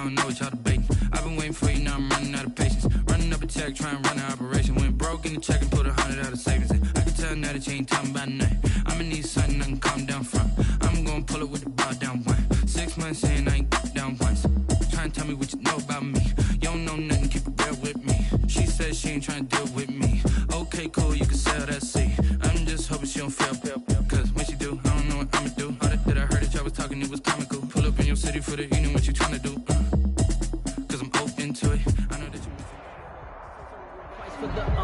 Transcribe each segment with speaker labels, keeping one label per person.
Speaker 1: don't know what y'all debating. I've been waiting for you, now I'm running out of patience. Running up a check, trying to run an operation. Went broke in the check and put 100 out of savings in. I can tell now that you ain't talking about nothing. I'ma need something I can calm down from. I'm gonna pull it with the ball down one. 6 months in, I ain't down once. Trying to tell me what you know about me. You don't know nothing, keep it real with me. She said she ain't trying to deal with me. Okay, cool, you can sell that seat. I'm just hoping she don't fail. Cause when she do, I don't know what I'ma do. All that I heard that y'all was talking, it was comical. Pull up in your city for the evening, what you trying to do? Cause I'm open to it. I know that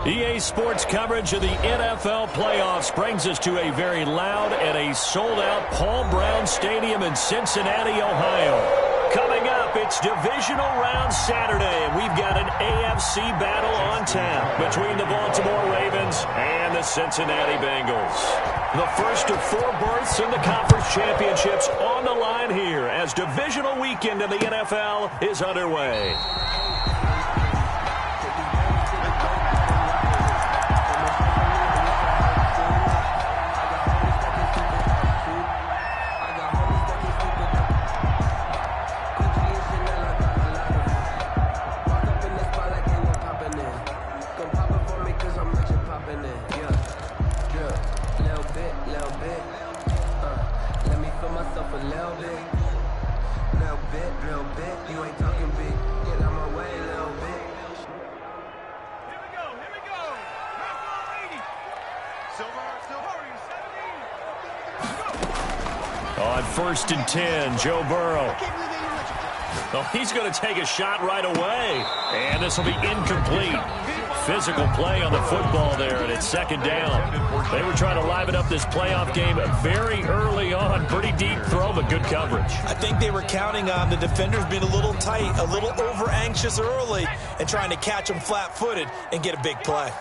Speaker 1: you...
Speaker 2: EA Sports coverage of the NFL playoffs brings us to a very loud and a sold-out Paul Brown Stadium in Cincinnati, Ohio. Coming up, it's Divisional Round Saturday, and we've got an AFC battle on tap between the Baltimore Ravens and the Cincinnati Bengals. The first of 4 berths in the conference championships on the line here as Divisional weekend in the NFL is underway. On 1st and 10, Joe Burrow. Oh, he's going to take a shot right away. And this will be incomplete. Physical play on the football there, and it's 2nd down. They were trying to liven up this playoff game very early on. Pretty deep throw, but good coverage.
Speaker 3: I think they were counting on the defenders being a little tight, a little over-anxious early, and trying to catch them flat-footed and get a big play.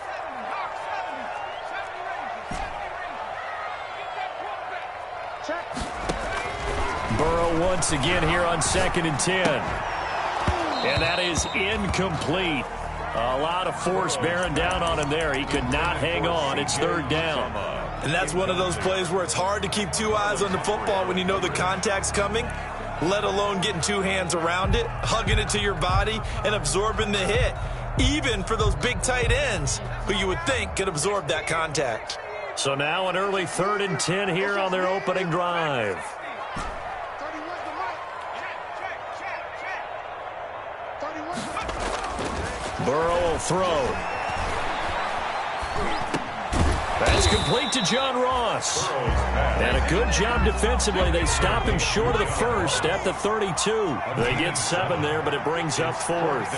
Speaker 2: Burrow once again here on 2nd and 10. And that is incomplete. A lot of force bearing down on him there. He could not hang on. It's 3rd down.
Speaker 3: And that's one of those plays where it's hard to keep 2 eyes on the football when you know the contact's coming, let alone getting 2 hands around it, hugging it to your body, and absorbing the hit, even for those big tight ends who you would think could absorb that contact.
Speaker 2: So now an early 3rd and 10 here on their opening drive. Burrow will throw. That's complete to John Ross. And a good job defensively. They stop him short of the 1st at the 32. They get 7 there, but it brings up 4th.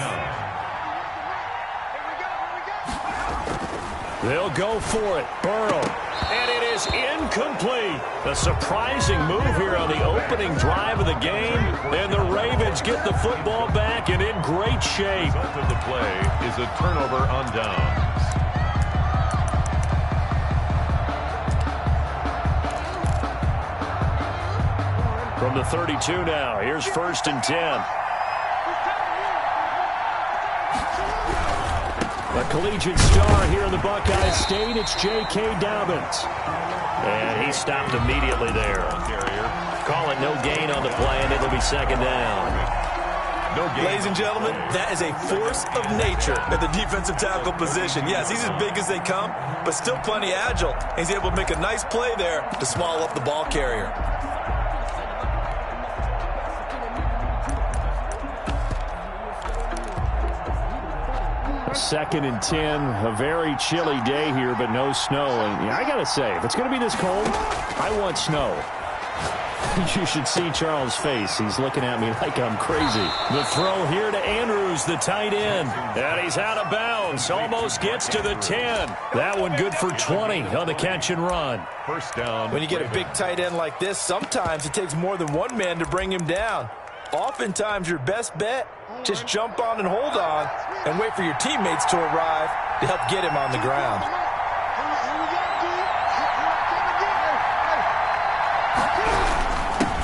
Speaker 2: They'll go for it. Burrow. And it is incomplete. A surprising move here on the opening drive of the game. And the Ravens get the football back and in great shape.
Speaker 4: The result of the play is a turnover on downs.
Speaker 2: From the 32 now, here's 1st and 10. A collegiate star here in the Buckeye State, it's J.K. Dobbins. And he stopped immediately there. Call it no gain on the play, and it'll be 2nd down.
Speaker 4: No gain.
Speaker 3: Ladies and gentlemen, that is a force of nature at the defensive tackle position. Yes, he's as big as they come, but still plenty agile. He's able to make a nice play there to swallow up the ball carrier.
Speaker 2: 2nd and 10, a very chilly day here, but no snow. And I got to say, if it's going to be this cold, I want snow. You should see Charles' face. He's looking at me like I'm crazy. The throw here to Andrews, the tight end. And he's out of bounds. Almost gets to the 10. That one good for 20 on the catch and run.
Speaker 4: 1st down.
Speaker 3: When you get a big tight end like this, sometimes it takes more than one man to bring him down. Oftentimes, your best bet, just jump on and hold on and wait for your teammates to arrive to help get him on the ground.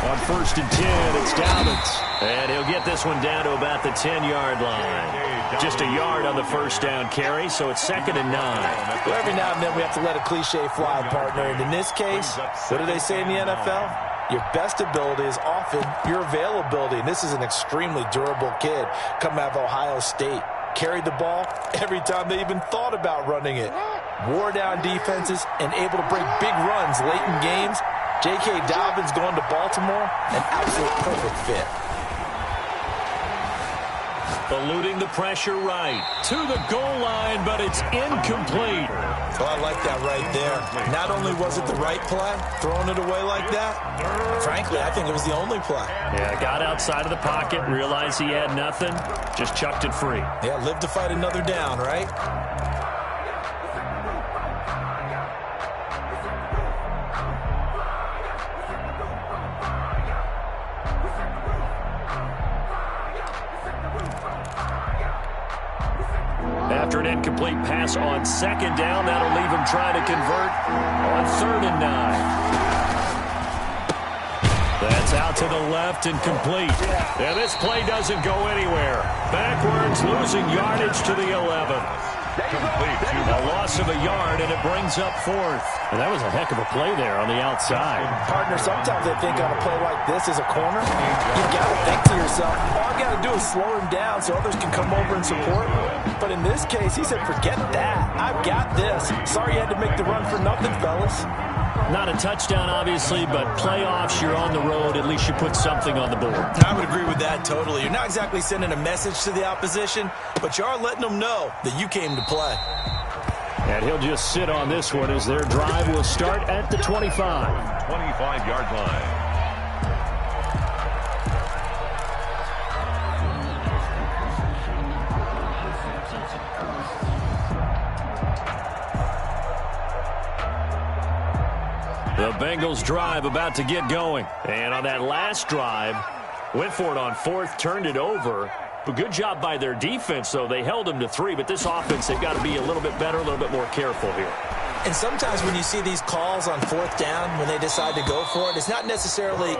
Speaker 2: On 1st and 10, it's Dobbins. And he'll get this one down to about the 10-yard line. Just a yard on the 1st down carry, so it's 2nd and 9.
Speaker 3: Well, every now and then we have to let a cliche fly, partner. And in this case, what do they say in the NFL? your best ability is often your availability. And this is an extremely durable kid coming out of Ohio State. Carried the ball every time they even thought about running it. Wore down defenses and able to break big runs late in games. J.K. Dobbins going to Baltimore, an absolute perfect fit.
Speaker 2: Eluding the pressure right. To the goal line, but it's incomplete.
Speaker 3: Well, I like that right there. Not only was it the right play, throwing it away like that, frankly, I think it was the only play.
Speaker 2: Yeah, got outside of the pocket, realized he had nothing, just chucked it free.
Speaker 3: Yeah, live to fight another down, right?
Speaker 2: After an incomplete pass on second down, that'll leave him trying to convert on 3rd and 9. That's out to the left and complete. And this play doesn't go anywhere. Backwards, losing yardage to the 11. A loss of a yard, and it brings up 4th. And that was a heck of a play there on the outside.
Speaker 3: Partner, sometimes they think on a play like this as a corner, you got to think to yourself, all I got to do is slow him down so others can come over and support. But in this case, he said, forget that. I've got this. Sorry you had to make the run for nothing, fellas.
Speaker 2: Not a touchdown, obviously, but playoffs, you're on the road. At least you put something on the board.
Speaker 3: I would agree with that totally. You're not exactly sending a message to the opposition, but you are letting them know that you came to play.
Speaker 2: And he'll just sit on this one as their drive will start at the 25.
Speaker 4: 25-yard line.
Speaker 2: The Bengals drive about to get going. And on that last drive, went for it on 4th, turned it over. But good job by their defense, though. They held them to 3, but this offense, they've got to be a little bit better, a little bit more careful here.
Speaker 3: And sometimes when you see these calls on 4th down, when they decide to go for it, it's not necessarily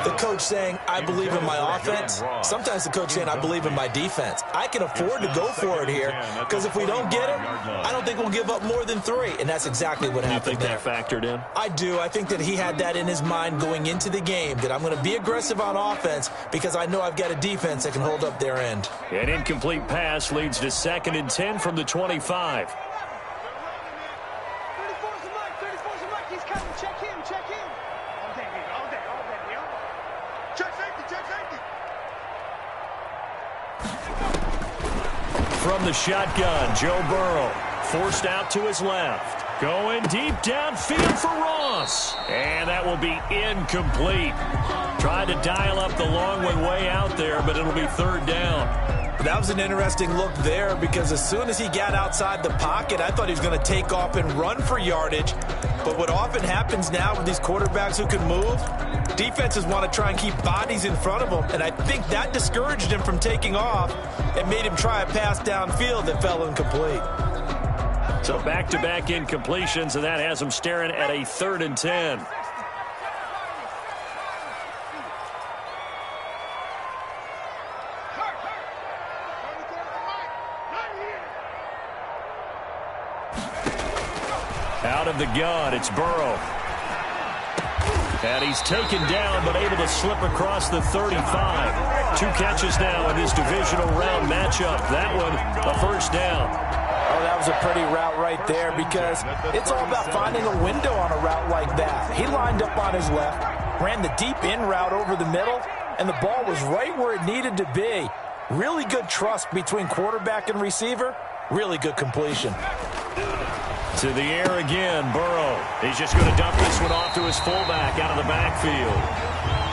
Speaker 3: the coach saying, I believe in my offense. Sometimes the coach saying, I believe in my defense. I can afford to go for it here because if we don't get it, I don't think we'll give up more than 3. And that's exactly what happened there.
Speaker 2: You think that factored in?
Speaker 3: I do. I think that he had that in his mind going into the game, that I'm going to be aggressive on offense because I know I've got a defense that can hold up their end.
Speaker 2: An incomplete pass leads to 2nd and 10 from the 25. From the shotgun, Joe Burrow forced out to his left. Going deep downfield for Ross. And that will be incomplete. Tried to dial up the long one way out there, but it'll be 3rd down.
Speaker 3: That was an interesting look there because as soon as he got outside the pocket, I thought he was going to take off and run for yardage. But what often happens now with these quarterbacks who can move, defenses want to try and keep bodies in front of them. And I think that discouraged him from taking off and made him try a pass downfield that fell incomplete.
Speaker 2: So back-to-back incompletions, and that has him staring at a 3rd and 10. Out of the gun, it's Burrow. And he's taken down, but able to slip across the 35. 2 catches now in this divisional round matchup. That one, a 1st down.
Speaker 3: Oh, that was a pretty route right there because it's all about finding a window on a route like that. He lined up on his left, ran the deep in route over the middle, and the ball was right where it needed to be. Really good trust between quarterback and receiver. Really good completion.
Speaker 2: To the air again, Burrow. He's just going to dump this one off to his fullback out of the backfield.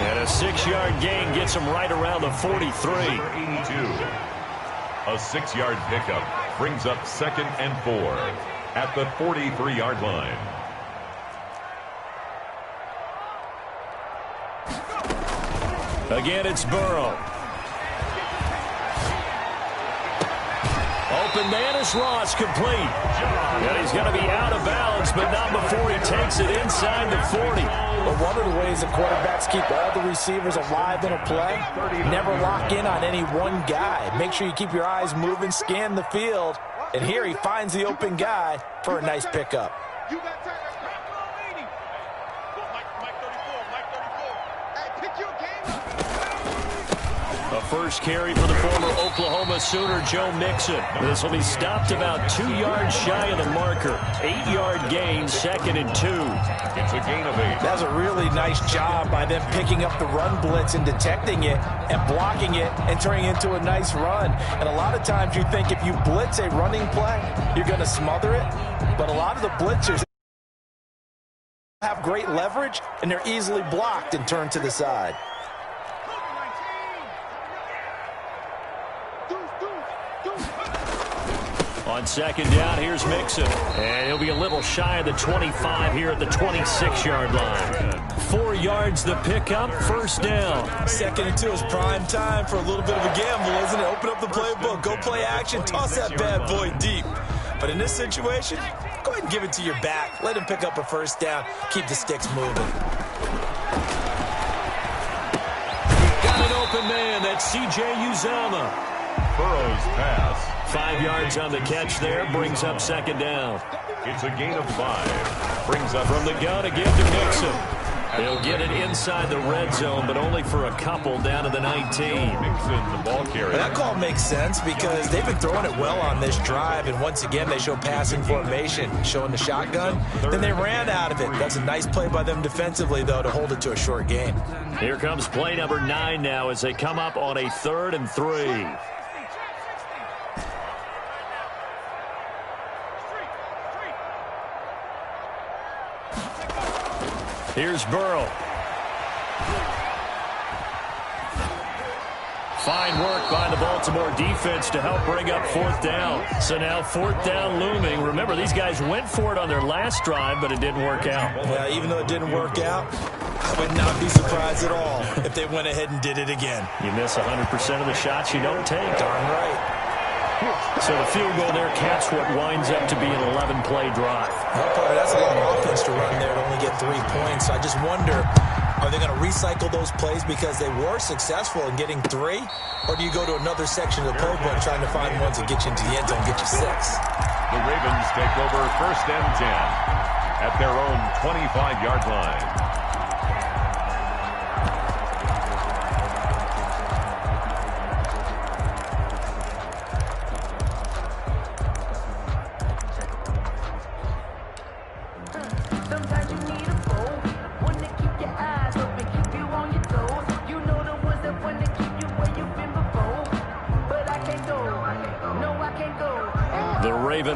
Speaker 2: And a 6-yard gain gets him right around the 43.
Speaker 4: 82. A 6-yard pickup brings up 2nd and 4 at the 43-yard line.
Speaker 2: Again, it's Burrow. Open man is Ross, complete. And he's going to be out of bounds, but not before he takes it inside the 40.
Speaker 3: But one of the ways the quarterbacks keep all the receivers alive in a play, never lock in on any one guy. Make sure you keep your eyes moving, scan the field. And here he finds the open guy for a nice pickup.
Speaker 5: You got time. Mike 34.
Speaker 2: first carry for the former Oklahoma Sooner, Joe Mixon. This will be stopped about 2 yards shy of the marker. 8-yard gain, 2nd and 2.
Speaker 4: It's a gain of 8.
Speaker 3: That's a really nice job by them picking up the run blitz and detecting it and blocking it and turning it into a nice run. And a lot of times you think if you blitz a running play, you're going to smother it. But a lot of the blitzers have great leverage, and they're easily blocked and turned to the side.
Speaker 2: On 2nd down, here's Mixon. And he'll be a little shy of the 25 here at the 26-yard line. 4 yards the pickup, 1st down. 2nd and 2 is prime time for a little bit of a gamble, isn't it? Open up the playbook, go play action, toss that bad boy deep. But in this situation, go ahead and give it to your back. Let him pick up a 1st down. Keep the sticks moving. Got an open man. That's C.J. Uzomah.
Speaker 4: Burrow's pass.
Speaker 2: 5 yards on the catch there. Brings up 2nd down.
Speaker 4: It's a gain of 5. Brings up
Speaker 2: from the gun again to Mixon. They'll get it inside the red zone, but only for a couple down to the 19.
Speaker 4: Mixon, the ball carrier.
Speaker 3: That call makes sense because they've been throwing it well on this drive, and once again they show passing formation, showing the shotgun. Then they ran out of it. That's a nice play by them defensively, though, to hold it to a short gain.
Speaker 2: Here comes play number 9 now as they come up on a 3rd and 3. Here's Burrow. Fine work by the Baltimore defense to help bring up 4th down. So now 4th down looming. Remember, these guys went for it on their last drive, but it didn't work out.
Speaker 3: Yeah, even though it didn't work out, I would not be surprised at all if they went ahead and did it again.
Speaker 2: You miss 100% of the shots you don't take.
Speaker 3: Darn right.
Speaker 2: So the field goal there caps what winds up to be an 11-play drive.
Speaker 3: That's a lot of offense to run there to only get 3 points. So I just wonder, are they going to recycle those plays because they were successful in getting 3? Or do you go to another section of the playbook trying to find ones that get you into the end zone and get you 6?
Speaker 4: The Ravens take over 1st and 10 at their own 25-yard line.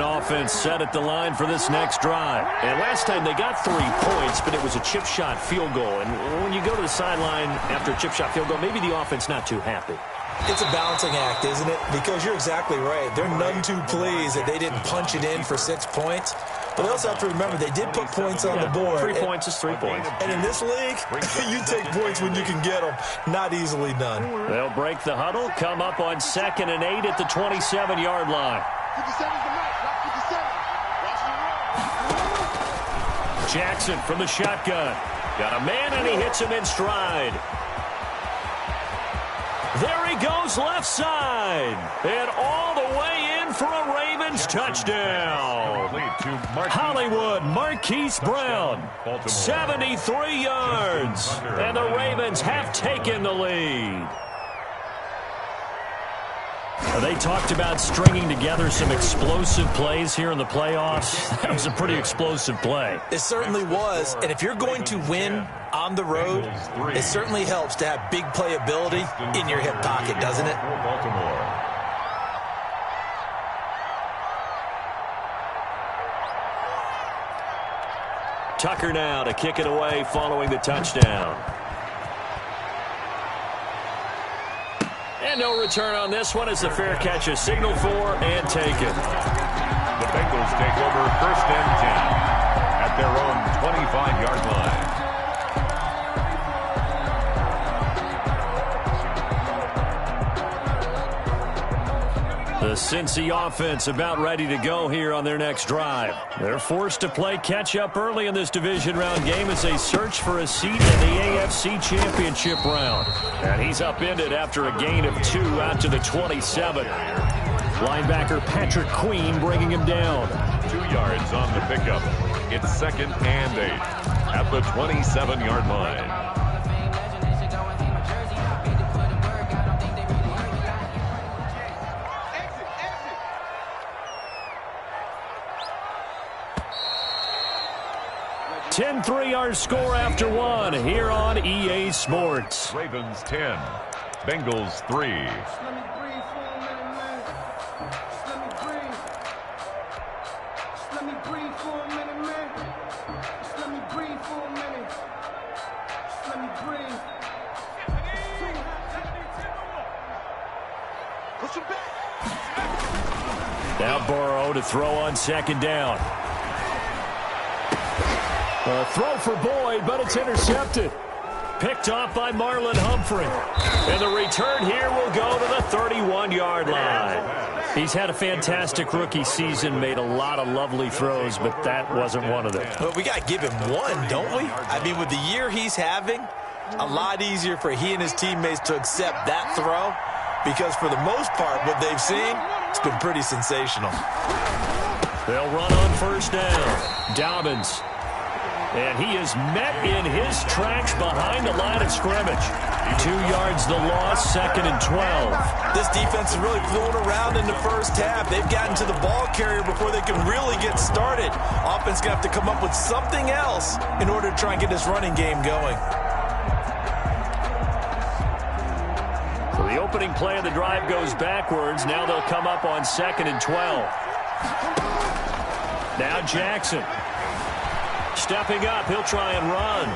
Speaker 2: Offense set at the line for this next drive. And last time they got 3 points, but it was a chip shot field goal. And when you go to the sideline after a chip shot field goal, maybe the offense not too happy.
Speaker 3: It's a balancing act, isn't it? Because you're exactly right. They're none too pleased that they didn't punch it in for 6 points. But they also have to remember they did put points on the board.
Speaker 2: 3 points is 3 points.
Speaker 3: And in this league, you take points when you can get them. Not easily done.
Speaker 2: They'll break the huddle, come up on 2nd and 8 at the 27-yard line.
Speaker 5: 57's the match, right? 57.
Speaker 2: Jackson from the shotgun. Got a man, and he hits him in stride. There he goes left side. And all the way in for a Ravens touchdown. Hollywood Marquise Brown. 73 yards. And the Ravens have taken the lead. They talked about stringing together some explosive plays here in the playoffs. That was a pretty explosive play.
Speaker 3: It certainly was. And if you're going to win on the road, it certainly helps to have big playability in your hip pocket, doesn't it?
Speaker 2: Tucker now to kick it away following the touchdown. And no return on this one as the fair catch is signaled for and taken.
Speaker 4: The Bengals take over 1st and 10 at their own 25-yard line.
Speaker 2: The Cincy offense about ready to go here on their next drive. They're forced to play catch-up early in this division round game as they search for a seat in the AFC Championship round. And he's upended after a gain of 2 out to the 27. Linebacker Patrick Queen bringing him down.
Speaker 4: 2 yards on the pickup. It's 2nd and 8 at the 27-yard line.
Speaker 2: 10-3 our score after one here on EA Sports.
Speaker 4: Ravens 10, Bengals 3.
Speaker 5: Let me breathe for a minute, man. Just let me breathe. Just let me breathe for a minute, man. Just let me breathe for a minute. Just let me breathe. Push him back.
Speaker 2: Now Burrow to throw on second down. A throw for Boyd, but it's intercepted. Picked off by Marlon Humphrey. And the return here will go to the 31-yard line. He's had a fantastic rookie season, made a lot of lovely throws, but that wasn't one of them.
Speaker 3: But we got to give him one, don't we? I mean, with the year he's having, a lot easier for he and his teammates to accept that throw, because for the most part, what they've seen, it's been pretty sensational.
Speaker 2: They'll run on first down. Dobbins. And he is met in his tracks behind the line of scrimmage. 2 yards the loss, 2nd and 12.
Speaker 3: This defense is really fooling around in the first half. They've gotten to the ball carrier before they can really get started. Offense going to have to come up with something else in order to try and get this running game going.
Speaker 2: So the opening play of the drive goes backwards. Now they'll come up on 2nd and 12. Now Jackson. Stepping up, he'll try and run.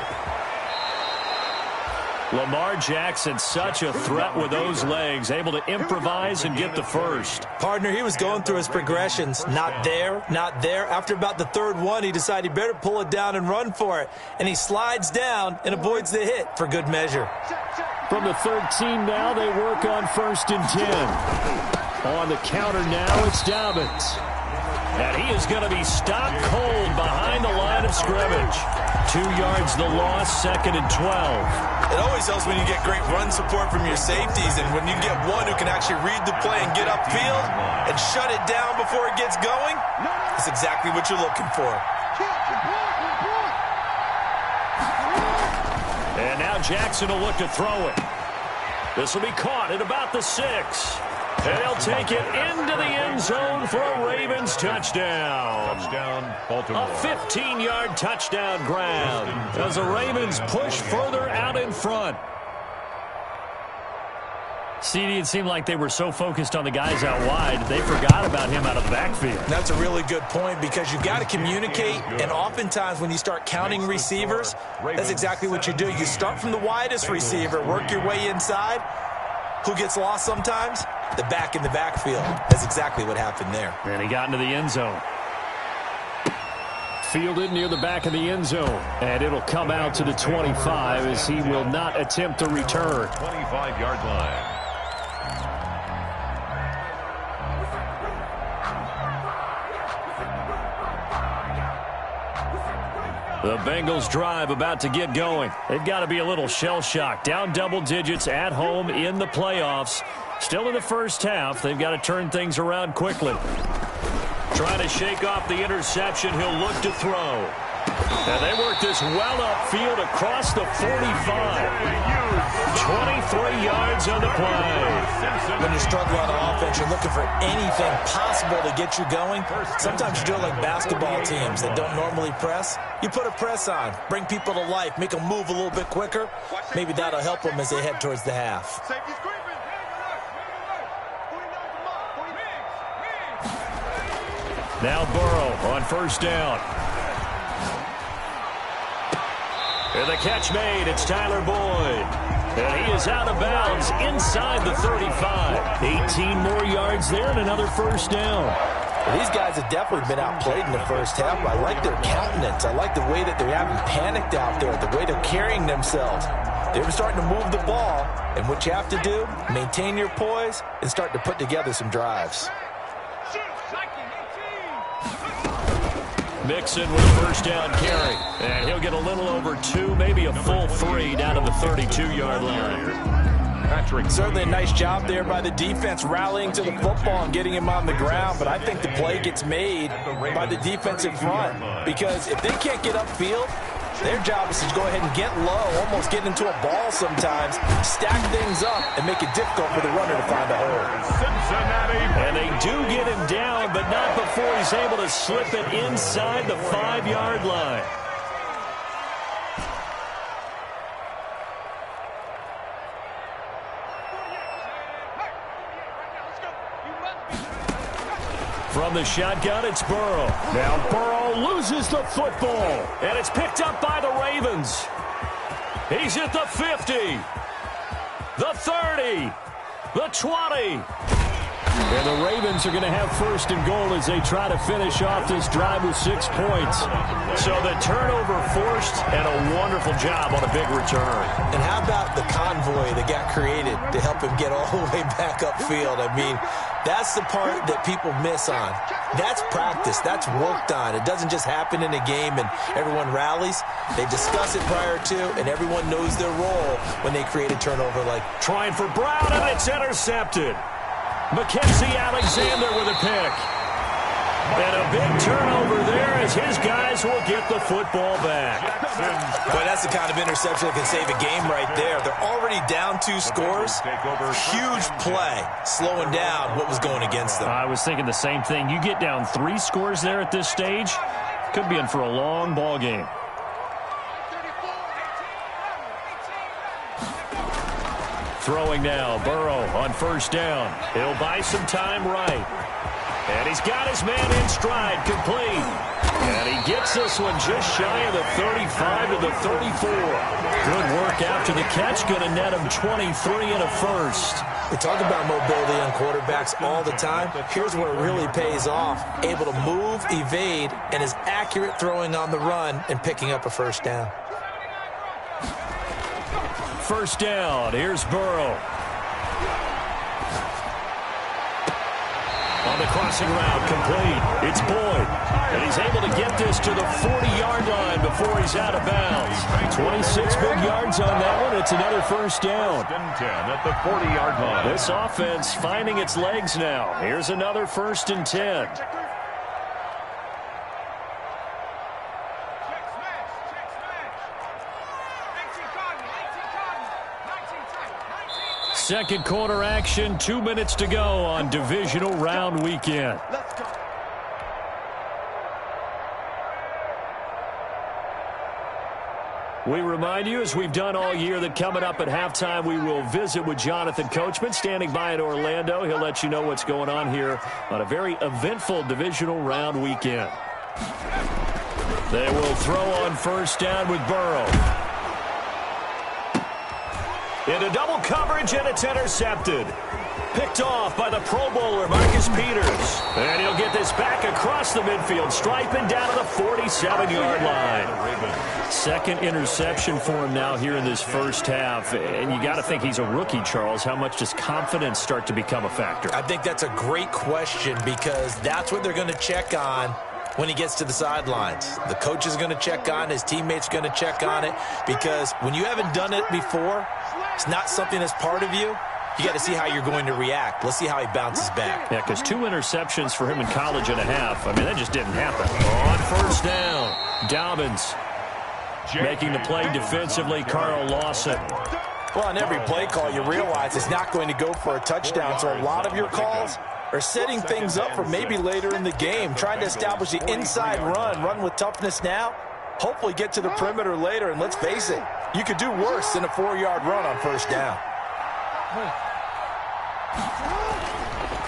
Speaker 2: Lamar Jackson, such a threat with those legs, able to improvise and get the first.
Speaker 3: Partner, he was going through his progressions. Not there, not there. After about the third one, he decided he better pull it down and run for it. And he slides down and avoids the hit for good measure.
Speaker 2: From the 13 now, they work on 1st and 10. On the counter now, it's Dobbins. And he is going to be stopped cold behind the line of scrimmage. 2 yards the loss, 2nd and 12.
Speaker 3: It always helps when you get great run support from your safeties, and when you get one who can actually read the play and get upfield and shut it down before it gets going, that's exactly what you're looking for.
Speaker 2: And now Jackson will look to throw it. This will be caught at about the 6. And they'll take it into the end zone for a Ravens touchdown.
Speaker 4: Touchdown, Baltimore.
Speaker 2: A 15-yard touchdown grab as the Ravens push further out in front. CD, it seemed like they were so focused on the guys out wide, they forgot about him out of the backfield.
Speaker 3: That's a really good point, because you've got to communicate, and oftentimes when you start counting receivers, that's exactly what you do. You start from the widest receiver, work your way inside. Who gets lost sometimes? The back in the backfield. That's exactly what happened there.
Speaker 2: And he got into the end zone. Fielded near the back of the end zone. And it'll come out to the 25 as he will not attempt to return.
Speaker 4: 25-yard line.
Speaker 2: The Bengals drive about to get going. They've got to be a little shell-shocked. Down double digits at home in the playoffs. Still in the first half. They've got to turn things around quickly. Trying to shake off the interception. He'll look to throw. And they work this well upfield across the 45. 23 yards on the play.
Speaker 3: When you struggle on offense, you're looking for anything possible to get you going. Sometimes you do it like basketball teams that don't normally press. You put a press on, bring people to life, make them move a little bit quicker. Maybe that'll help them as they head towards the half.
Speaker 2: Now Burrow on first down. And the catch made. It's Tyler Boyd. And he is out of bounds inside the 35. 18 more yards there and another first down.
Speaker 3: These guys have definitely been outplayed in the first half. I like their countenance. I like the way that they're having panicked out there, the way they're carrying themselves. They're starting to move the ball, and what you have to do, maintain your poise and start to put together some drives.
Speaker 2: Mixon with a first down carry. And he'll get a little over 2, maybe a full 3 down to the 32-yard line.
Speaker 3: Certainly a nice job there by the defense rallying to the football and getting him on the ground, but I think the play gets made by the defensive front, because if they can't get upfield, their job is to go ahead and get low, almost get into a ball sometimes, stack things up, and make it difficult for the runner to find a hole.
Speaker 2: And they do get him down, but not before he's able to slip it inside the 5-yard line. From the shotgun, it's Burrow. Now Burrow loses the football, and it's picked up by the Ravens. He's at the 50, the 30, the 20. And the Ravens are going to have first and goal as they try to finish off this drive with 6 points. So the turnover forced and a wonderful job on a big return.
Speaker 3: And how about the convoy that got created to help him get all the way back upfield? I mean, that's the part that people miss on. That's practice. That's worked on. It doesn't just happen in a game and everyone rallies. They discuss it prior to, and everyone knows their role when they create a turnover like.
Speaker 2: Trying for Brown, and it's intercepted. Mackenzie Alexander with a pick. And a big turnover there as his guys will get the football back.
Speaker 3: But that's the kind of interception that can save a game right there. They're already down 2 scores. Huge play, slowing down what was going against them.
Speaker 2: I was thinking the same thing. You get down 3 scores there at this stage, could be in for a long ball game. Throwing now, Burrow on first down. He'll buy some time right. And he's got his man in stride, complete. And he gets this one just shy of the 35 to the 34. Good work after the catch, going to net him 23 and a first.
Speaker 3: We talk about mobility on quarterbacks all the time. Here's where it really pays off. Able to move, evade, and is accurate throwing on the run and picking up a first down.
Speaker 2: First down, here's Burrow. On the crossing route, complete. It's Boyd. And he's able to get this to the 40-yard line before he's out of bounds. 26 big yards on that one. It's another first down.
Speaker 4: 10 at the 40-yard line.
Speaker 2: This offense finding its legs now. Here's another 1st and 10. Second quarter action, 2 minutes to go on Divisional Round Weekend. We remind you, as we've done all year, that coming up at halftime, we will visit with Jonathan Coachman, standing by in Orlando. He'll let you know what's going on here on a very eventful Divisional Round Weekend. They will throw on first down with Burrow. Into double coverage, and it's intercepted. Picked off by the Pro Bowler, Marcus Peters. And he'll get this back across the midfield, striping down to the 47-yard line. Second interception for him now here in this first half. And you got to think he's a rookie, Charles. How much does confidence start to become a factor?
Speaker 3: I think that's a great question because that's what they're going to check on when he gets to the sidelines. The coach is going to check on it. His teammates are going to check on it because when you haven't done it before, it's not something that's part of you. You got to see how you're going to react. Let's see how he bounces back.
Speaker 2: Yeah, because 2 interceptions for him in college and a half. I mean, that just didn't happen. On first down, Dobbins making the play defensively, Carl Lawson.
Speaker 3: Well, on every play call, you realize it's not going to go for a touchdown, so a lot of your calls are setting things up for maybe later in the game, trying to establish the inside run with toughness now, hopefully get to the perimeter later, and let's face it, you could do worse than a 4-yard run on first down.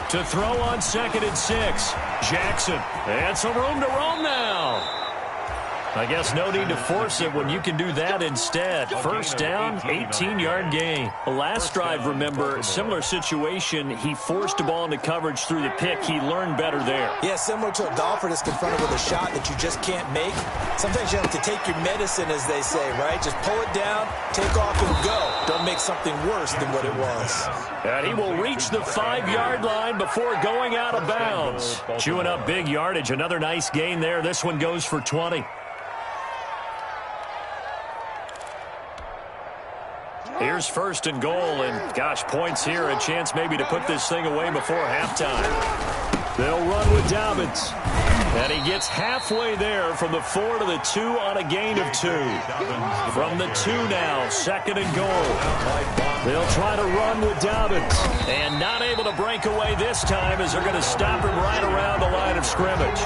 Speaker 2: To throw on 2nd and 6, Jackson. And some room to roam now. I guess no need to force it when you can do that instead. First down, 18-yard gain. The last drive, remember, similar situation. He forced the ball into coverage through the pick. He learned better there.
Speaker 3: Yeah, similar to a golfer that's confronted with a shot that you just can't make. Sometimes you have to take your medicine, as they say, right? Just pull it down, take off, and go. Don't make something worse than what it was.
Speaker 2: And he will reach the 5-yard line before going out of bounds. Chewing up big yardage. Another nice gain there. This one goes for 20. Here's 1st and goal, and gosh, points here, a chance maybe to put this thing away before halftime. They'll run with Dobbins, and he gets halfway there from the 4 to the 2 on a gain of 2. From the 2 now, 2nd and goal. They'll try to run with Dobbins, and not able to break away this time as they're going to stop him right around the line of scrimmage.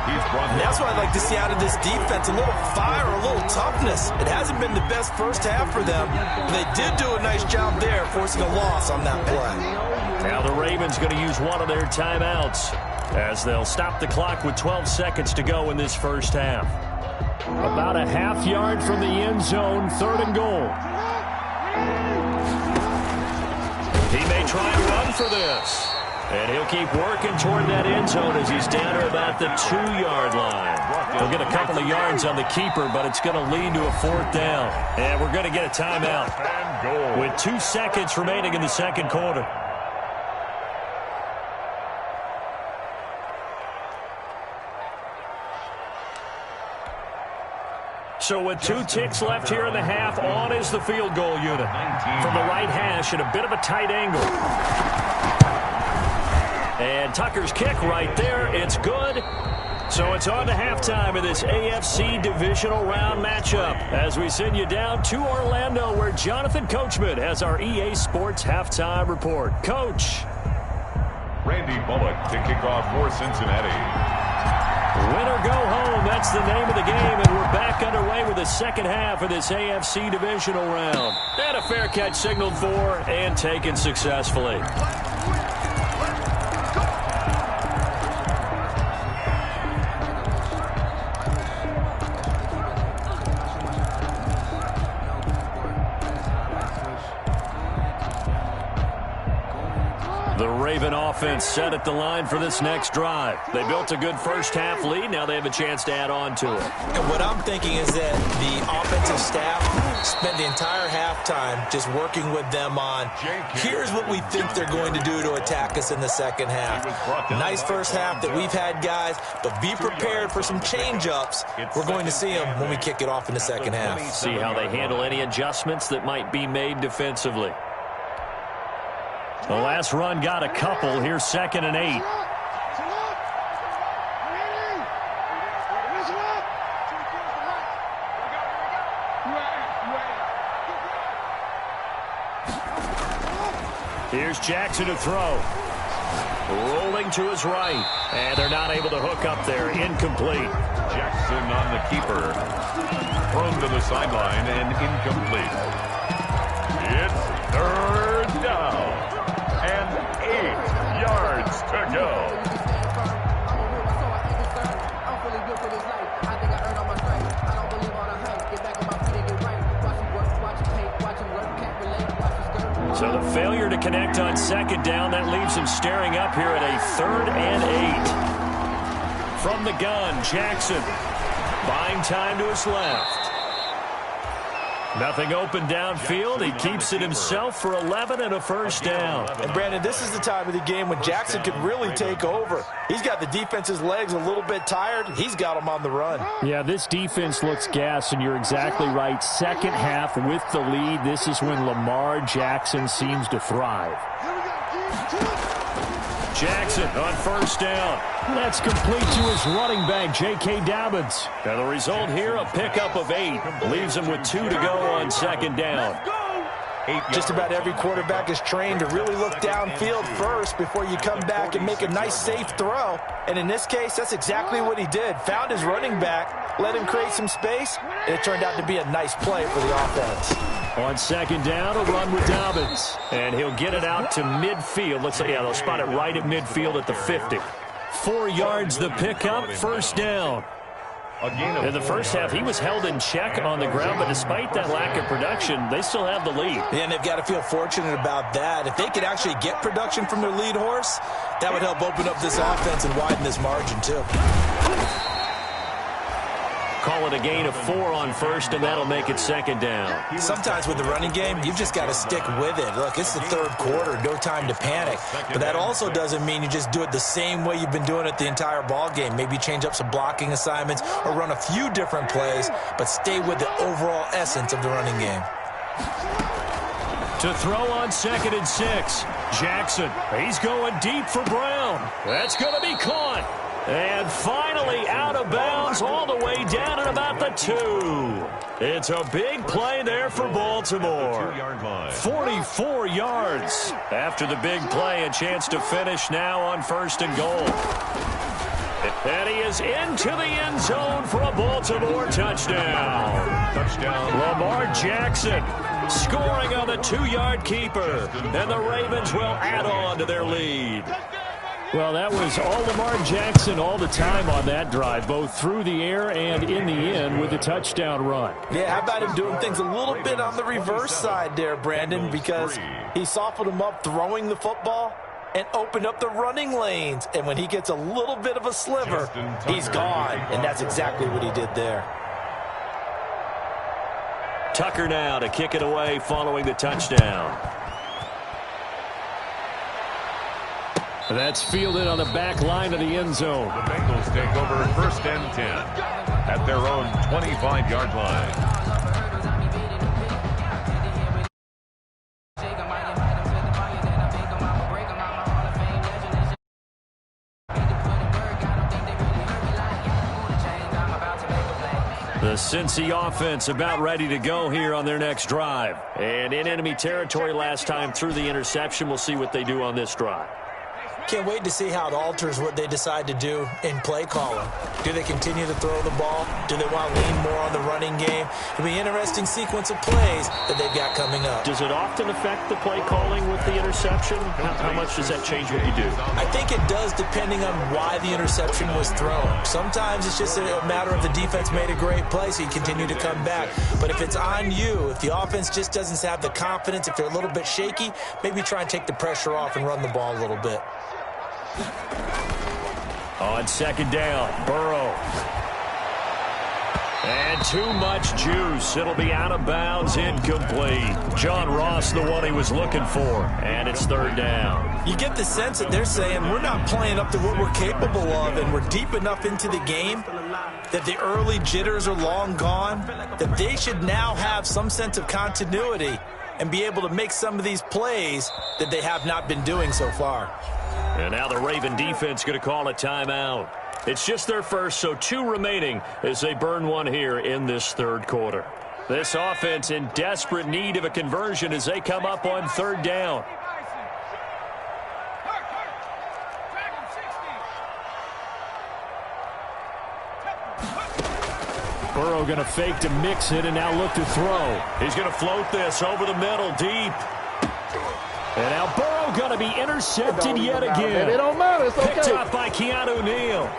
Speaker 3: And that's what I'd like to see out of this defense, a little fire, a little toughness. It hasn't been the best first half for them. They did do a nice job there, forcing a loss on that play.
Speaker 2: Now the Ravens going to use one of their timeouts. as they'll stop the clock with 12 seconds to go in this first half. About a half yard from the end zone, 3rd and goal. He may try and run for this. And he'll keep working toward that end zone as he's down to about the 2-yard line. He'll get a couple of yards on the keeper, but it's going to lead to a 4th down. And we're going to get a timeout with 2 seconds remaining in the second quarter. So with 2 ticks left here in the half, on is the field goal unit. From the right hash at a bit of a tight angle. And Tucker's kick right there. It's good. So it's on to halftime of this AFC Divisional Round matchup as we send you down to Orlando where Jonathan Coachman has our EA Sports Halftime Report. Coach.
Speaker 4: Randy Bullock to kick off for Cincinnati.
Speaker 2: Win or go home, that's the name of the game, and we're back underway with the second half of this AFC Divisional Round. And a fair catch signaled for and taken successfully. The Raven offense set at the line for this next drive. They built a good first half lead. Now they have a chance to add on to it.
Speaker 3: And what I'm thinking is that the offensive staff spent the entire halftime just working with them on, here's what we think they're going to do to attack us in the second half. Nice first half that we've had, guys, but be prepared for some change-ups. We're going to see them when we kick it off in the second half.
Speaker 2: See how they handle any adjustments that might be made defensively. The last run got a couple. Here's 2nd and 8. Here's Jackson to throw. Rolling to his right. And they're not able to hook up there. Incomplete.
Speaker 4: Jackson on the keeper. Thrown to the sideline and incomplete. It's 3rd down. And 8 yards to go.
Speaker 2: So the failure to connect on 2nd down, that leaves him staring up here at a 3rd and 8. From the gun, Jackson buying time to his left. Nothing open downfield. He keeps it himself for 11 and a first down.
Speaker 3: And, Brandon, this is the time of the game when Jackson could really take over. He's got the defense's legs a little bit tired. He's got them on the run.
Speaker 2: Yeah, this defense looks gassed, and you're exactly right. Second half with the lead, this is when Lamar Jackson seems to thrive. Jackson on first down. That's complete to his running back, J.K. Dobbins. And the result here, a pickup of 8. Leaves him with 2 to go on 2nd down.
Speaker 3: Just about every quarterback is trained to really look downfield first before you come back and make a nice, safe throw. And in this case, that's exactly what he did. Found his running back, let him create some space, and it turned out to be a nice play for the offense.
Speaker 2: On 2nd down, a run with Dobbins. And he'll get it out to midfield. Looks like, yeah, they'll spot it right at midfield at the 50. 4 yards the pickup, first down. In the first half, he was held in check on the ground, but despite that lack of production, they still have the lead.
Speaker 3: Yeah, and they've got to feel fortunate about that. If they could actually get production from their lead horse, that would help open up this offense and widen this margin, too.
Speaker 2: Call it a gain of 4 on first, and that'll make it 2nd down.
Speaker 3: Sometimes with the running game, you've just got to stick with it. Look, it's the 3rd quarter, no time to panic. But that also doesn't mean you just do it the same way you've been doing it the entire ball game. Maybe change up some blocking assignments or run a few different plays, but stay with the overall essence of the running game.
Speaker 2: To throw on 2nd and 6, Jackson. He's going deep for Brown. That's going to be caught. And finally out of bounds all the way down at about the 2. It's a big play there for Baltimore. 44 yards. After the big play, a chance to finish now on 1st and goal. And he is into the end zone for a Baltimore touchdown. Lamar Jackson scoring on the 2-yard keeper. And the Ravens will add on to their lead. Well, that was all Lamar Jackson all the time on that drive, both through the air and in the end with a touchdown run.
Speaker 3: Yeah, how about him doing things a little bit on the reverse side there, Brandon, because he softened him up throwing the football and opened up the running lanes. And when he gets a little bit of a sliver, he's gone. And that's exactly what he did there.
Speaker 2: Tucker now to kick it away following the touchdown. That's fielded on the back line of the end zone.
Speaker 4: The Bengals take over 1st and 10 at their own 25-yard line.
Speaker 2: The Cincy offense about ready to go here on their next drive. And in enemy territory last time through the interception. We'll see what they do on this drive.
Speaker 3: Can't wait to see how it alters what they decide to do in play calling. Do they continue to throw the ball? Do they want to lean more on the running game? It'll be an interesting sequence of plays that they've got coming up.
Speaker 2: Does it often affect the play calling with the interception? How much does that change what you do?
Speaker 3: I think it does depending on why the interception was thrown. Sometimes it's just a matter of the defense made a great play, so you continue to come back. But if it's on you, if the offense just doesn't have the confidence, if they're a little bit shaky, maybe try and take the pressure off and run the ball a little bit.
Speaker 2: On second down, Burrow. And too much juice. It'll be out of bounds, incomplete. John Ross, the one he was looking for. And it's 3rd down.
Speaker 3: You get the sense that they're saying we're not playing up to what we're capable of, and we're deep enough into the game that the early jitters are long gone, that they should now have some sense of continuity and be able to make some of these plays that they have not been doing so far.
Speaker 2: And now the Raven defense going to call a timeout. It's just their first, so 2 remaining as they burn one here in this 3rd quarter. This offense in desperate need of a conversion as they come up on 3rd down. Burrow going to fake to mix it and now look to throw. He's going to float this over the middle deep. And now Burrow going to be intercepted yet again.
Speaker 6: It don't matter. It's okay.
Speaker 2: Picked up by Keanu Neal.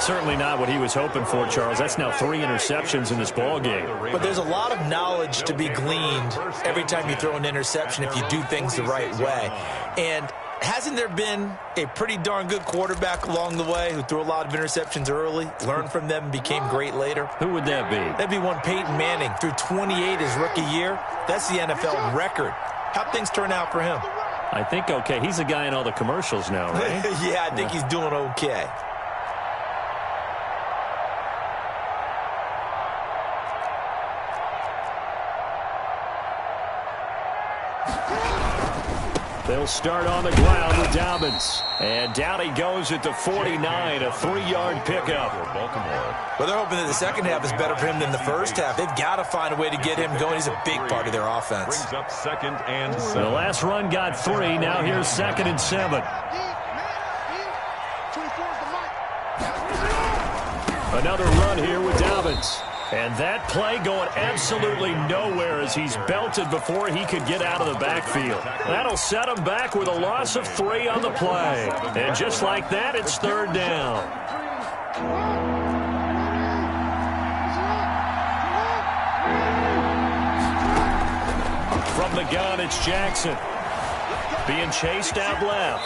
Speaker 2: Certainly not what he was hoping for, Charles. That's now 3 interceptions in this ball game.
Speaker 3: But there's a lot of knowledge to be gleaned every time you throw an interception if you do things the right way. And hasn't there been a pretty darn good quarterback along the way who threw a lot of interceptions early, learned from them, and became great later?
Speaker 2: Who would that be?
Speaker 3: That'd be one Peyton Manning. Threw 28 his rookie year. That's the NFL record. How'd things turn out for him?
Speaker 2: I think okay. He's a guy in all the commercials now, right?
Speaker 3: Yeah, I think he's doing okay.
Speaker 2: They'll start on the ground with Dobbins. And down he goes at the 49, a 3-yard pickup.
Speaker 3: Well, they're hoping that the second half is better for him than the first half. They've got to find a way to get him going. He's a big part of their offense.
Speaker 4: Brings up 2nd and 7.
Speaker 2: The last run got 3. Now here's 2nd and 7. Another run here with Dobbins. And that play going absolutely nowhere as he's belted before he could get out of the backfield. That'll set him back with a loss of 3 on the play. And just like that, it's 3rd down. From the gun, it's Jackson. Being chased out left.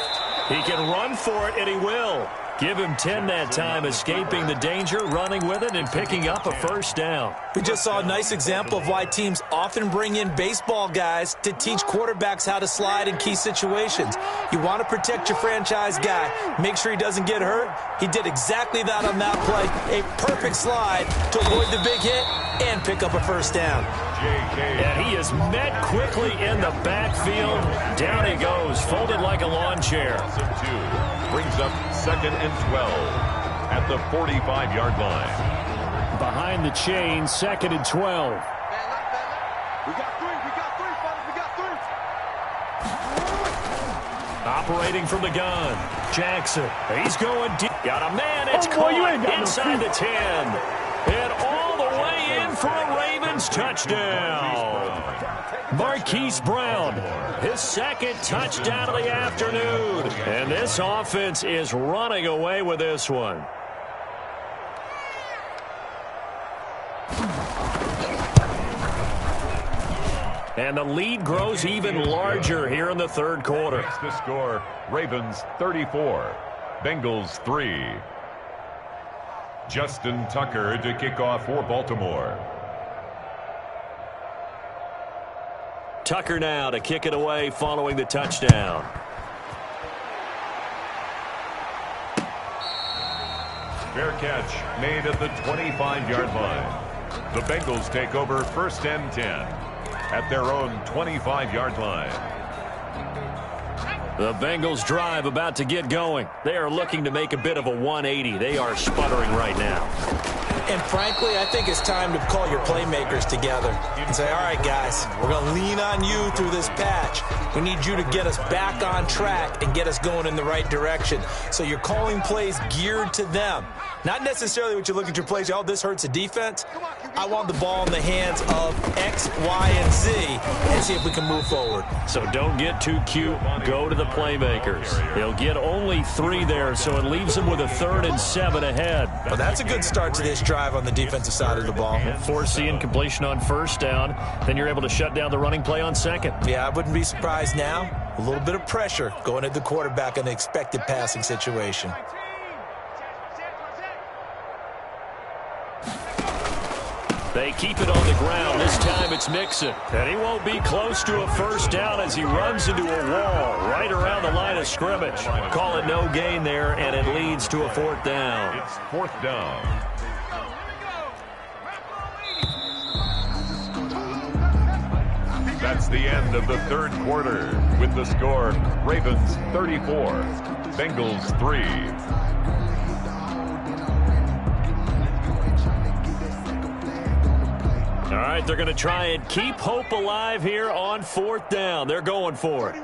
Speaker 2: He can run for it, and he will. Give him 10 that time, escaping the danger, running with it, and picking up a 1st down.
Speaker 3: We just saw a nice example of why teams often bring in baseball guys to teach quarterbacks how to slide in key situations. You want to protect your franchise guy. Make sure he doesn't get hurt. He did exactly that on that play. A perfect slide to avoid the big hit and pick up a 1st down.
Speaker 2: And he is met quickly in the backfield. Down he goes, folded like a lawn chair.
Speaker 4: Brings up 2nd and 12 at the 45-yard line.
Speaker 2: Behind the chain, 2nd and 12.
Speaker 6: We got 3, fellas. We got 3.
Speaker 2: Operating from the gun, Jackson. He's going deep. Got a man. It's
Speaker 6: Oh, boy, you
Speaker 2: caught
Speaker 6: ain't got
Speaker 2: inside
Speaker 6: no
Speaker 2: the 10. And all the way in for a Ravens touchdown. Marquise Brown, his second touchdown of the afternoon. And this offense is running away with this one. And the lead grows even larger here in the third quarter.
Speaker 4: That's the score. Ravens 34, Bengals 3. Justin Tucker to kick off for Baltimore.
Speaker 2: Tucker now to kick it away following the touchdown.
Speaker 4: Fair catch made at the 25-yard line. The Bengals take over 1st and 10 at their own 25-yard line.
Speaker 2: The Bengals drive about to get going. They are looking to make a bit of a 180. They are sputtering right now.
Speaker 3: And frankly, I think it's time to call your playmakers together and say, all right, guys, we're going to lean on you through this patch. We need you to get us back on track and get us going in the right direction. So you're calling plays geared to them. Not necessarily what you look at your plays, oh, this hurts the defense. I want the ball in the hands of X, Y, and Z and see if we can move forward.
Speaker 2: So don't get too cute. Go to the playmakers. They'll get only 3 there, so it leaves them with a 3rd and 7 ahead.
Speaker 3: Well, that's a good start to this drive on the defensive side of the ball.
Speaker 2: Force the incompletion on 1st down. Then you're able to shut down the running play on 2nd.
Speaker 3: Yeah, I wouldn't be surprised now. A little bit of pressure going at the quarterback in the expected passing situation.
Speaker 2: They keep it on the ground. This time it's Mixon. And he won't be close to a 1st down as he runs into a wall right around the line of scrimmage. Call it no gain there, and it leads to a 4th down.
Speaker 4: It's 4th down. That's the end of the 3rd quarter with the score Ravens 34, Bengals 3.
Speaker 2: All right, they're going to try and keep hope alive here on 4th down. They're going for it.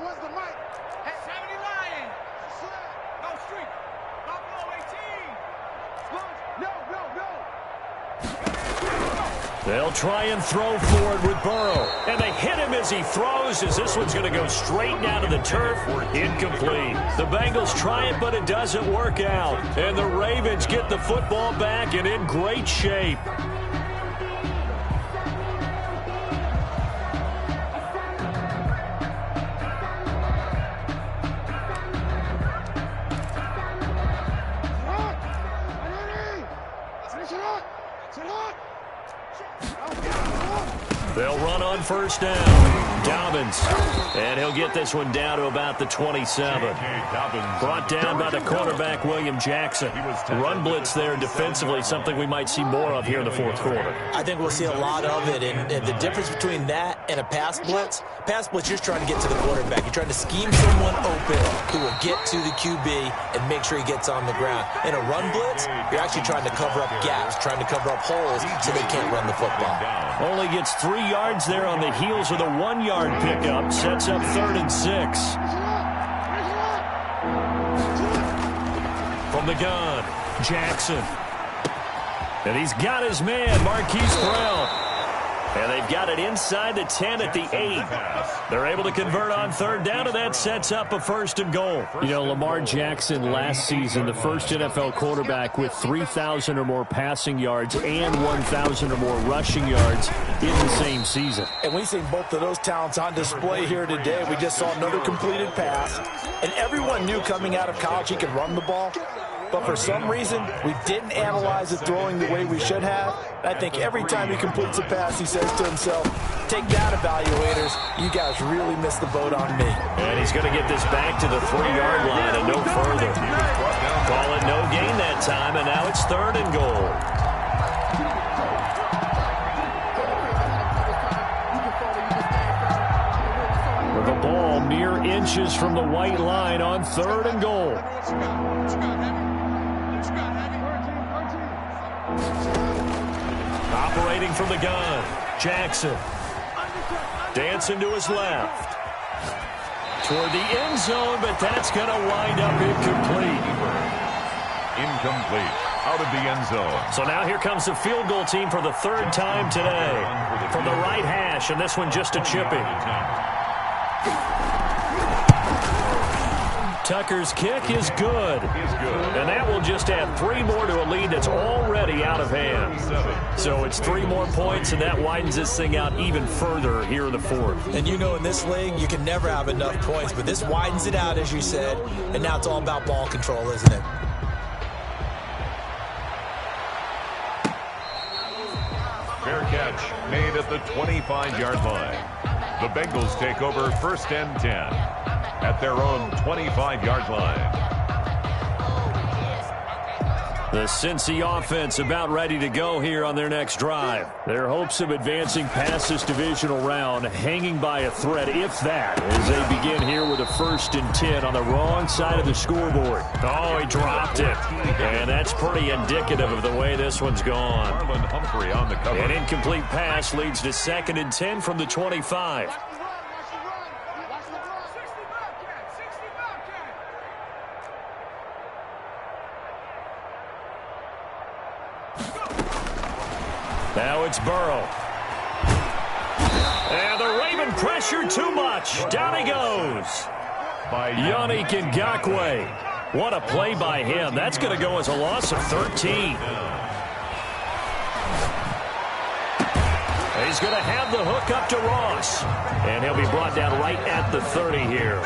Speaker 2: They'll try and throw for it with Burrow. And they hit him as he throws, as this one's going to go straight down to the turf. Incomplete. The Bengals try it, but it doesn't work out. And the Ravens get the football back and in great shape. They'll run on 1st down. Dobbins. And he'll get this one down to about the 27. Brought down by the quarterback, William Jackson. Run blitz there defensively, something we might see more of here in the 4th quarter.
Speaker 3: I think we'll see a lot of it. And the difference between that and a pass blitz, you're trying to get to the quarterback. You're trying to scheme someone open who will get to the QB and make sure he gets on the ground. In a run blitz, you're actually trying to cover up gaps, trying to cover up holes so they can't run the football.
Speaker 2: Only gets 3 yards there on the heels of the 1-yard pickup. Sets up 3rd and 6. From the gun, Jackson. And he's got his man, Marquise Brown. And they've got it inside the 10 at the 8. They're able to convert on 3rd down, and that sets up a 1st and goal. You know, Lamar Jackson last season, the first NFL quarterback with 3,000 or more passing yards and 1,000 or more rushing yards in the same season.
Speaker 3: And we've seen both of those talents on display here today. We just saw another completed pass. And everyone knew coming out of college he could run the ball. But for some reason, we didn't analyze the throwing the way we should have. I think every time he completes a pass, he says to himself, take that, evaluators. You guys really missed the boat on me.
Speaker 2: And he's going to get this back to the 3-yard line and no further. Call it no gain that time, and now it's 3rd and goal. With the ball mere inches from the white line on 3rd and goal. Operating from the gun, Jackson. Dancing to his left. Toward the end zone, but that's going to wind up incomplete.
Speaker 4: Incomplete. out of the end zone.
Speaker 2: So now here comes the field goal team for the third time today. From the right hash, and this one just a chippy. Tucker's kick is good. And that will just add 3 more to a lead that's already out of hand. So it's 3 more points, and that widens this thing out even further here in the fourth.
Speaker 3: And you know, in this league, you can never have enough points, but this widens it out, as you said, and now it's all about ball control, isn't it?
Speaker 4: Fair catch made at the 25-yard line. The Bengals take over 1st and 10 at their own 25-yard line.
Speaker 2: The Cincy offense about ready to go here on their next drive. Their hopes of advancing past this divisional round hanging by a thread, if that, as they begin here with a 1st and 10 on the wrong side of the scoreboard. Oh, he dropped it. And that's pretty indicative of the way this one's gone.
Speaker 4: Marlon Humphrey on the cover.
Speaker 2: An incomplete pass leads to 2nd and 10 from the 25. Now it's Burrow. And the Raven pressure too much. Down he goes. By Yannick Ngakoue. What a play by him. That's going to go as a loss of 13. He's going to have the hook up to Ross. And he'll be brought down right at the 30 here.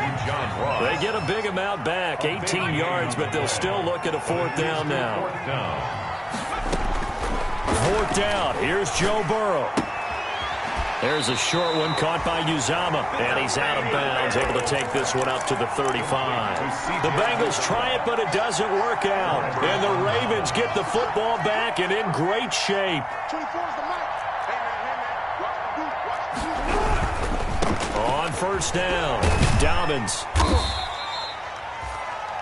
Speaker 2: They get a big amount back, 18 yards, but they'll still look at a 4th down now. 4th down. Here's Joe Burrow. There's a short one caught by Uzama, and he's out of bounds, able to take this one up to the 35. The Bengals try it, but it doesn't work out. And the Ravens get the football back and in great shape. On 1st down, Dobbins.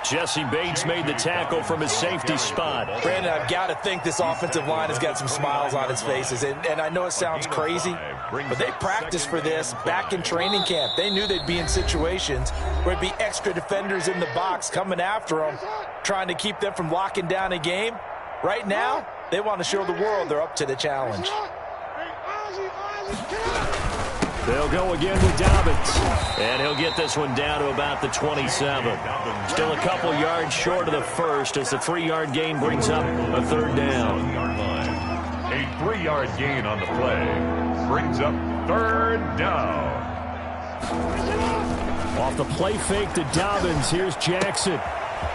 Speaker 2: Jesse Bates made the tackle from his safety spot.
Speaker 3: Brandon, I've got to think this offensive line has got some smiles on its faces. And I know it sounds crazy, but they practiced for this back in training camp. They knew they'd be in situations where there'd be extra defenders in the box coming after them, trying to keep them from locking down a game. Right now, they want to show the world they're up to the challenge.
Speaker 2: They'll go again with Dobbins. And he'll get this one down to about the 27. Still a couple yards short of the 1st as the 3-yard gain brings up a 3rd down.
Speaker 4: A 3-yard gain on the play brings up 3rd down.
Speaker 2: Off the play fake to Dobbins, here's Jackson.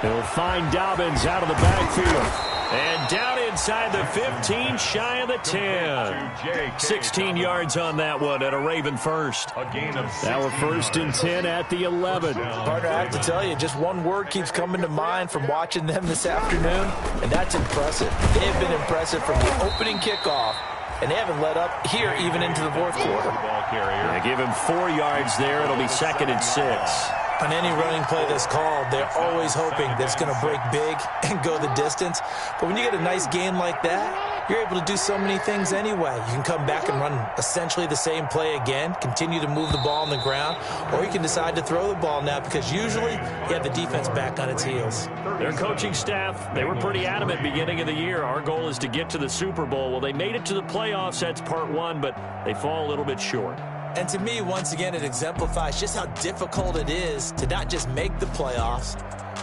Speaker 2: He'll find Dobbins out of the backfield. And down inside the 15, shy of the 10. 16 yards on that one at a Raven 1st. Now a 1st and 10 at the 11.
Speaker 3: Partner, I have to tell you, just one word keeps coming to mind from watching them this afternoon, and that's impressive. They have been impressive from the opening kickoff, and they haven't let up here even into the 4th quarter.
Speaker 2: They give him 4 yards there. It'll be 2nd and 6.
Speaker 3: On any running play that's called, they're always hoping that it's going to break big and go the distance. But when you get a nice gain like that, you're able to do so many things anyway. You can come back and run essentially the same play again, continue to move the ball on the ground, or you can decide to throw the ball now because usually you have the defense back on its heels.
Speaker 2: Their coaching staff, they were pretty adamant beginning of the year. Our goal is to get to the Super Bowl. Well, they made it to the playoffs. That's part 1, but they fall a little bit short.
Speaker 3: And to me, once again, it exemplifies just how difficult it is to not just make the playoffs,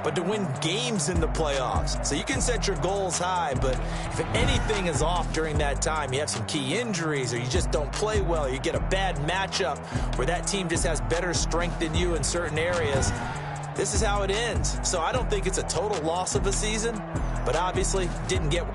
Speaker 3: but to win games in the playoffs. So you can set your goals high, but if anything is off during that time, you have some key injuries or you just don't play well, you get a bad matchup where that team just has better strength than you in certain areas, this is how it ends. So I don't think it's a total loss of a season, but obviously didn't get...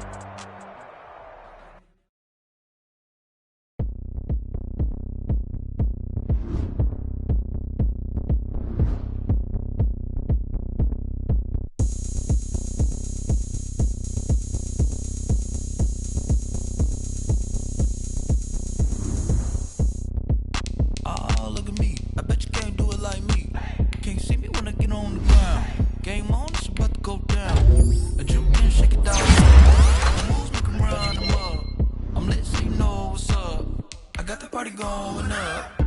Speaker 1: Going up.